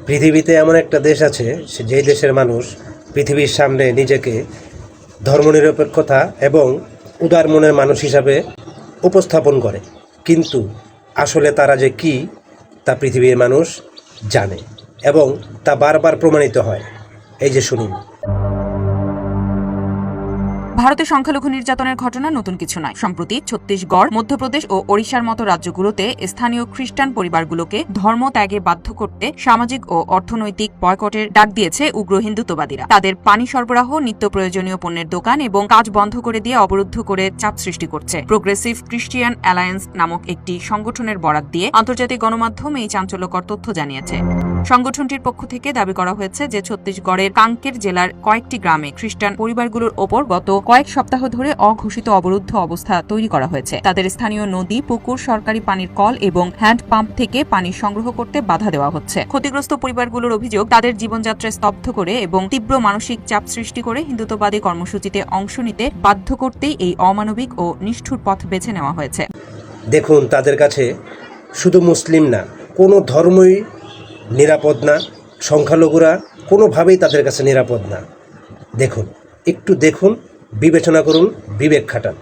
পৃথিবীতে এমন একটা দেশ আছে যেই দেশের মানুষ পৃথিবীর সামনে নিজেকে ধর্মনিরপেক্ষতা এবং উদার মনের মানুষ হিসাবে উপস্থাপন করে, কিন্তু আসলে তারা যে কি তা পৃথিবীর মানুষ জানে এবং তা বারবার প্রমাণিত হয়। এই যে শুনুন। ভারতে সংখ্যালঘু নির্যাতনের ঘটনা নতুন কিছু নয়। সম্প্রতি ছত্তিশগড়, মধ্যপ্রদেশ ও ওড়িশার মতো রাজ্যগুলোতে স্থানীয় খ্রিস্টান পরিবারগুলোকে ধর্ম ত্যাগে বাধ্য করতে সামাজিক ও অর্থনৈতিক বয়কটের ডাক দিয়েছে উগ্র হিন্দুত্ববাদীরা। তাদের পানি সরবরাহ, নিত্য প্রয়োজনীয় পণ্যের দোকান এবং কাজ বন্ধ করে দিয়ে অবরুদ্ধ করে চাপ সৃষ্টি করছে। প্রোগ্রেসিভ ক্রিশ্চিয়ান অ্যালায়েন্স নামক একটি সংগঠনের বরাত দিয়ে আন্তর্জাতিক গণমাধ্যম এই চাঞ্চল্যকর তথ্য জানিয়েছে। সংগঠনটির পক্ষ থেকে দাবি করা হয়েছে যে ছত্তিশগড়ের কাঙ্কের জেলার কয়েকটি গ্রামে খ্রিস্টান পরিবারগুলোর ওপর গত কয়েক সপ্তাহ ধরে অঘোষিত অবরুদ্ধ অবস্থা তৈরি করা হয়েছে। তাদের স্থানীয় নদী, পুকুর, সরকারি পানির কল এবং হ্যান্ড পাম্প থেকে পানি সংগ্রহ করতে বাধা দেওয়া হচ্ছে। ক্ষতিগ্রস্ত পরিবারগুলোর অভিযোগ, তাদের জীবনযাত্রায় স্তব্ধ করে এবং তীব্র মানসিক চাপ সৃষ্টি করে হিন্দুত্ববাদী কর্মসূচিতে অংশ নিতে বাধ্য করতেই এই অমানবিক ও নিষ্ঠুর পথ বেছে নেওয়া হয়েছে। দেখুন, তাদের কাছে শুধু মুসলিম না, কোনো ধর্মই নিরাপদ না, সংখ্যালঘুরা কোনোভাবেই তাদের কাছে নিরাপদ না। দেখুন, একটু দেখুন, বিবেচনা করুন, বিবেক খাটান।